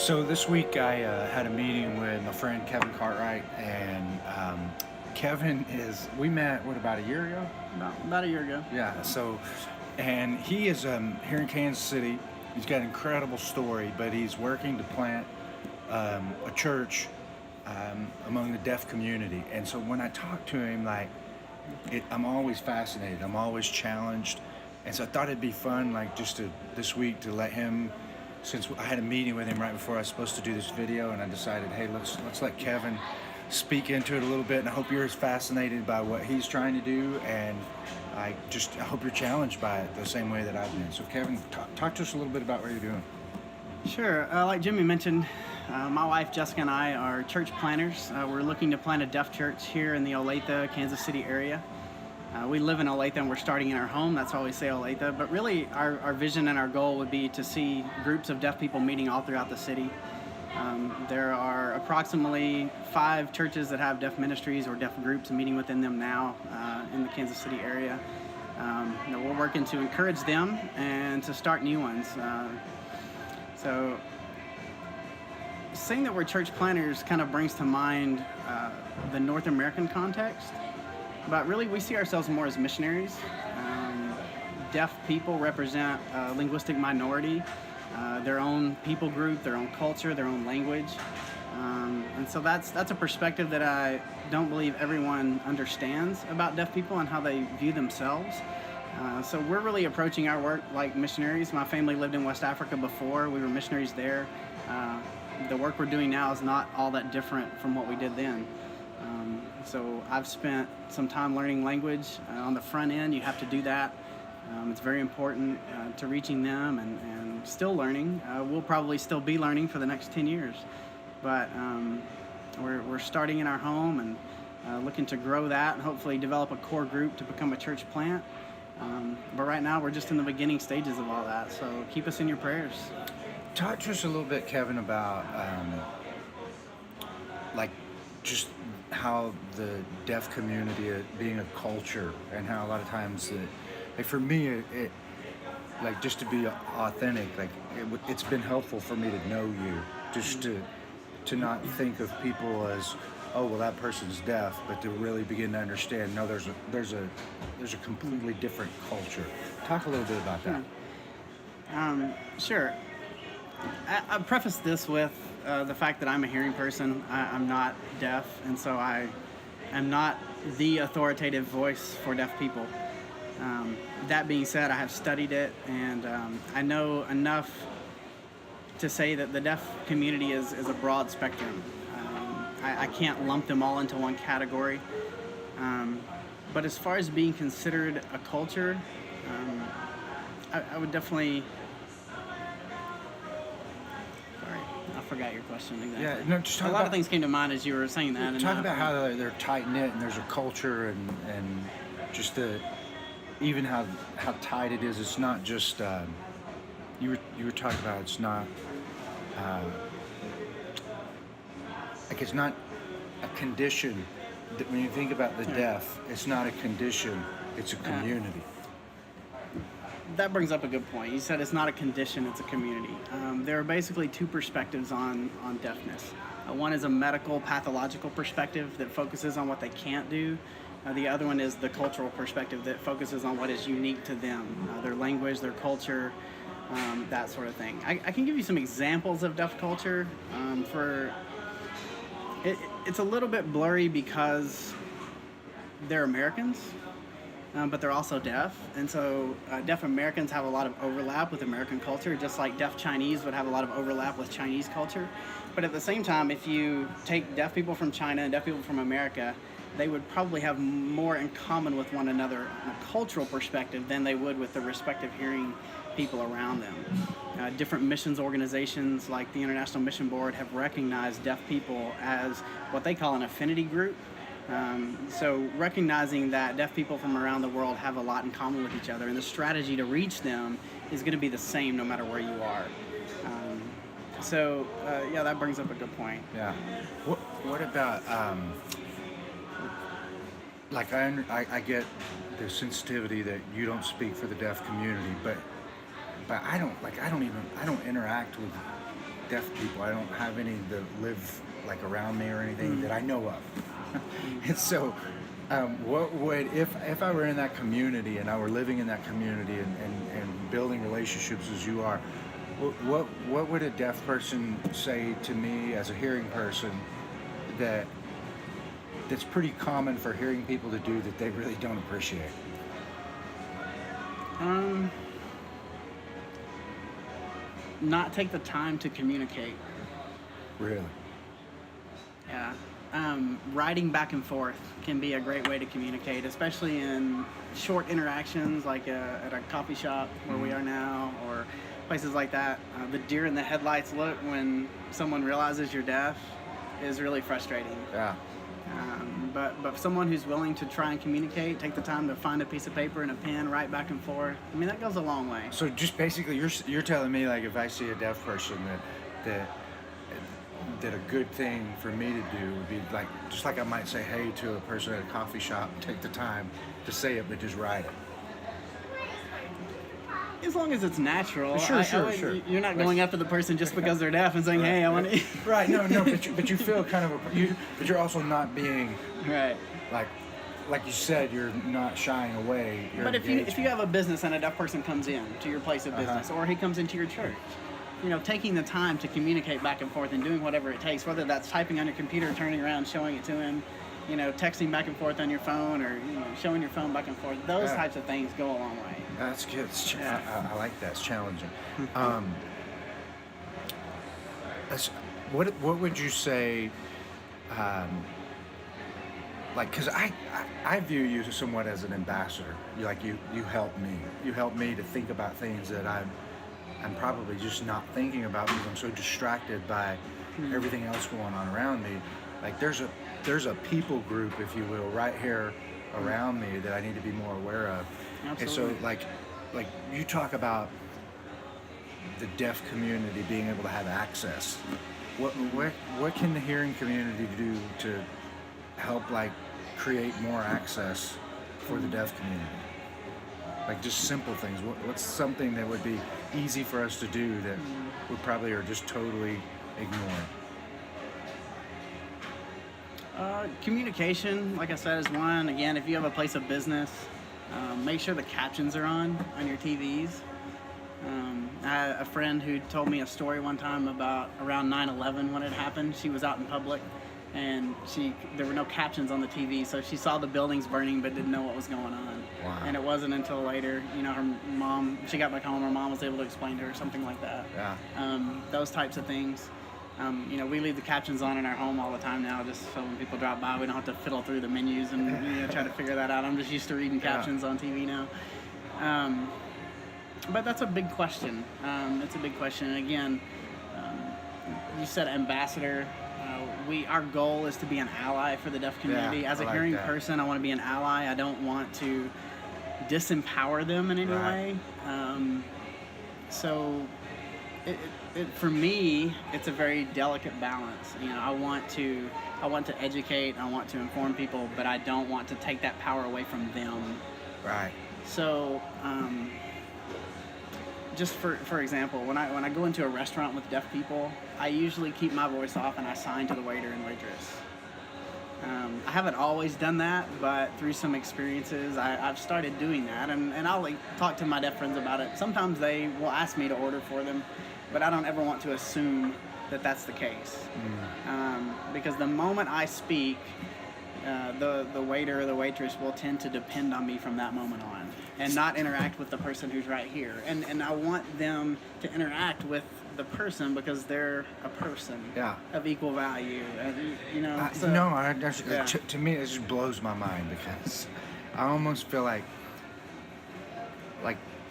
So this week I had a meeting with my friend Kevin Cartwright, and Kevin we met, about a year ago? About a year ago. Yeah, and he is here in Kansas City. He's got an incredible story, but he's working to plant a church among the deaf community. And so when I talk to him, I'm always fascinated. I'm always challenged. And so I thought it'd be fun, this week to let him, since I had a meeting with him right before I was supposed to do this video, and I decided, hey, let's let Kevin speak into it a little bit. And I hope you're as fascinated by what he's trying to do, and I hope you're challenged by it the same way that I've been. So Kevin, talk to us a little bit about what you're doing. Sure. Like Jimmy mentioned, my wife Jessica and I are church planners. We're looking to plant a deaf church here in the Olathe, Kansas City area. We live in Olathe and we're starting in our home. That's why we say Olathe. But really, our vision and our goal would be to see groups of deaf people meeting all throughout the city. There are approximately 5 churches that have deaf ministries or deaf groups meeting within them now in the Kansas City area. We're working to encourage them and to start new ones. So saying that we're church planners kind of brings to mind the North American context. But really, we see ourselves more as missionaries. Deaf people represent a linguistic minority, their own people group, their own culture, their own language. And so that's a perspective that I don't believe everyone understands about deaf people and how they view themselves. So we're really approaching our work like missionaries. My family lived in West Africa before. We were missionaries there. The work we're doing now is not all that different from what we did then. So I've spent some time learning language. On the front end, you have to do that. It's very important to reaching them and still learning. We'll probably still be learning for the next 10 years. But we're starting in our home and looking to grow that and hopefully develop a core group to become a church plant. But right now, we're just in the beginning stages of all that. So keep us in your prayers. Talk to us a little bit, Kevin, about just how the deaf community being a culture, and how a lot of times for me it just to be authentic, it's been helpful for me to know you, just to not think of people as, oh well, that person's deaf, but to really begin to understand, no, there's a completely different culture. Talk a little bit about that. Sure. I preface this with the fact that I'm a hearing person. I'm not deaf, and so I am not the authoritative voice for deaf people. That being said, I have studied it, and I know enough to say that the deaf community is a broad spectrum. I can't lump them all into one category. But as far as being considered a culture, I would definitely... I forgot your question exactly. Yeah, no, just talk a lot of things came to mind as you were saying that. Talk about how they're tight-knit and there's a culture, and just even how tight it is. It's not just you were talking about, it's not it's not a condition. That when you think about the deaf, it's not a condition, it's a community. That brings up a good point. You said it's not a condition, it's a community. There are basically 2 perspectives on deafness. One is a medical, pathological perspective that focuses on what they can't do. The other one is the cultural perspective that focuses on what is unique to them, their language, their culture, that sort of thing. I can give you some examples of deaf culture. It's a little bit blurry because they're Americans. But they're also deaf, and so deaf Americans have a lot of overlap with American culture, just like deaf Chinese would have a lot of overlap with Chinese culture. But at the same time, if you take deaf people from China and deaf people from America, they would probably have more in common with one another on a cultural perspective than they would with the respective hearing people around them. Different missions organizations like the International Mission Board have recognized deaf people as what they call an affinity group. So recognizing that deaf people from around the world have a lot in common with each other, and the strategy to reach them is going to be the same no matter where you are. That brings up a good point. Yeah. What about I get the sensitivity that you don't speak for the deaf community, but I don't interact with deaf people. I don't have any that live like around me or anything that I know of. And so, what would if I were in that community and I were living in that community and building relationships as you are, what would a deaf person say to me as a hearing person that's pretty common for hearing people to do that they really don't appreciate? Not take the time to communicate. Really? Yeah. Writing back and forth can be a great way to communicate, especially in short interactions like at a coffee shop where we are now, or places like that. The deer in the headlights look when someone realizes you're deaf is really frustrating. Yeah. But someone who's willing to try and communicate, take the time to find a piece of paper and a pen, write back and forth, I mean, that goes a long way. So just basically, you're telling me, like, if I see a deaf person that a good thing for me to do would be like, just like I might say hey to a person at a coffee shop, take the time to say it, but just write it. As long as it's natural. Sure. You're not going after the person just because they're deaf and saying, hey, I want to... Right, no, but you feel kind of, but you're also not being... Right. Like you said, you're not shying away. But if you have a business and a deaf person comes in to your place of business, or he comes into your church, taking the time to communicate back and forth and doing whatever it takes, whether that's typing on your computer, turning around, showing it to him, texting back and forth on your phone, or showing your phone back and forth, those types of things go a long way. That's good. I like that. It's challenging. What would you say? Because I view you somewhat as an ambassador. You help me. You help me to think about things that I'm probably just not thinking about because I'm so distracted by everything else going on around me. Like there's a people group, if you will, right here around me that I need to be more aware of. Absolutely. And so like you talk about the deaf community being able to have access. What can the hearing community do to help create more access for the deaf community? Like just simple things. What's something that would be easy for us to do that we probably are just totally ignoring? Communication, like I said, is one. Again, if you have a place of business, make sure the captions are on your TVs. I had a friend who told me a story one time about around 9/11 when it happened. She was out in public, and there were no captions on the TV, so she saw the buildings burning but didn't know what was going on. Wow. And it wasn't until later, her mom, she got back home, her mom was able to explain to her something like that. Yeah. Those types of things. We leave the captions on in our home all the time now, just so when people drop by, we don't have to fiddle through the menus and try to figure that out. I'm just used to reading captions on TV now. But that's a big question. It's a big question. And again, you said ambassador. Our goal is to be an ally for the deaf community. Yeah, As a I like hearing that. person, I want to be an ally. I don't want to disempower them in any way. So for me, it's a very delicate balance. I want to educate, I want to inform people, but I don't want to take that power away from them. Right. So, just for example, when I go into a restaurant with deaf people, I usually keep my voice off and I sign to the waiter and waitress. I haven't always done that, but through some experiences, I've started doing that, and I'll talk to my deaf friends about it. Sometimes they will ask me to order for them, but I don't ever want to assume that that's the case. Because the moment I speak, the waiter or the waitress will tend to depend on me from that moment on and not interact with the person who's right here. And I want them to interact with the person because they're a person of equal value. To me, it just blows my mind because I almost feel like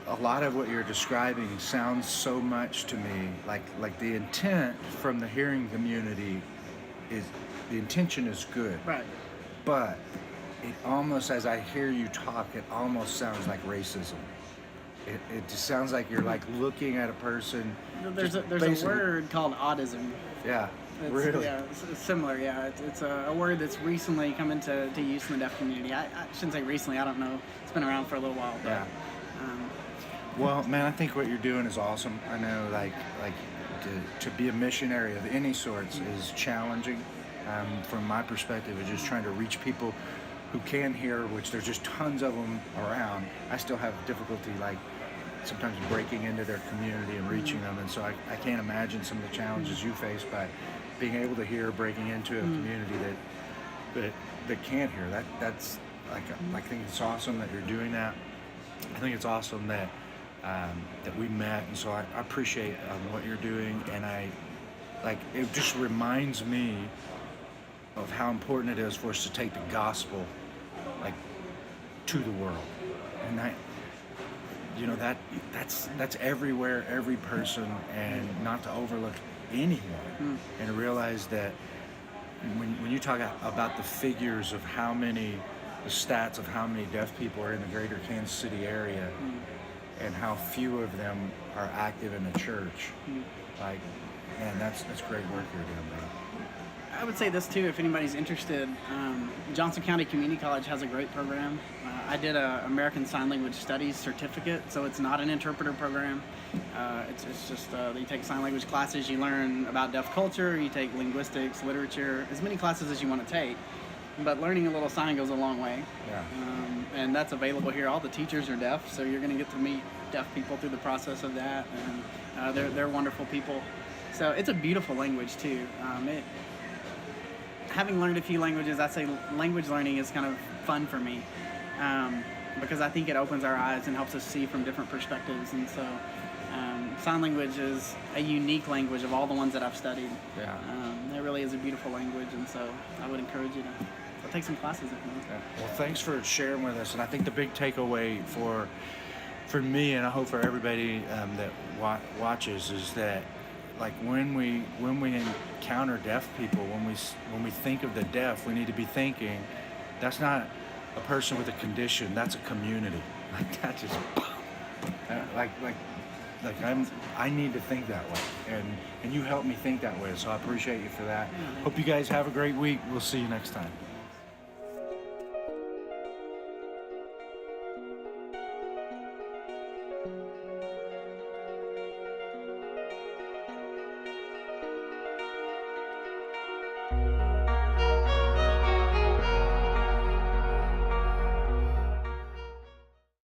a lot of what you're describing sounds so much to me like the intent from the hearing community is the intention is good, right? But it almost, as I hear you talk, it almost sounds like racism. It just sounds like you're looking at a person. There's a word called autism. Yeah. Really? Yeah, it's similar. Yeah, it's a word that's recently come into use in the deaf community. I shouldn't say recently. I don't know. It's been around for a little while. But, yeah. Well, man, I think what you're doing is awesome. I know, to be a missionary of any sorts is challenging. From my perspective, is just trying to reach people who can hear, which there's just tons of them around. I still have difficulty, like sometimes breaking into their community and reaching them, and so I can't imagine some of the challenges you face by being able to hear, breaking into a community that can't hear. That's like, I think it's awesome that you're doing that. I think it's awesome that that we met, and so I appreciate what you're doing, and it just reminds me of how important it is for us to take the gospel to the world. And that's everywhere, every person, and not to overlook anyone, and to realize that when you talk about the figures of the stats of how many deaf people are in the greater Kansas City area, and how few of them are active in the church, man, that's great work you're doing, man. I would say this too, if anybody's interested, Johnson County Community College has a great program. I did a American Sign Language Studies certificate, so it's not an interpreter program. It's just you take sign language classes, you learn about deaf culture, you take linguistics, literature, as many classes as you want to take. But learning a little sign goes a long way. Yeah. And that's available here. All the teachers are deaf, so you're going to get to meet deaf people through the process of that, and they're wonderful people. So it's a beautiful language too. Having learned a few languages, I'd say language learning is kind of fun for me, because I think it opens our eyes and helps us see from different perspectives. And so sign language is a unique language of all the ones that I've studied. Yeah. It really is a beautiful language, and so I would encourage you to take some classes if you want. Yeah. Well, thanks for sharing with us, and I think the big takeaway for me, and I hope for everybody that watches, is that when we encounter deaf people, when we think of the deaf, we need to be thinking that's not a person with a condition, that's a community. That just I need to think that way, and you help me think that way, so I appreciate you for that. Hope you guys have a great week. We'll see you next time.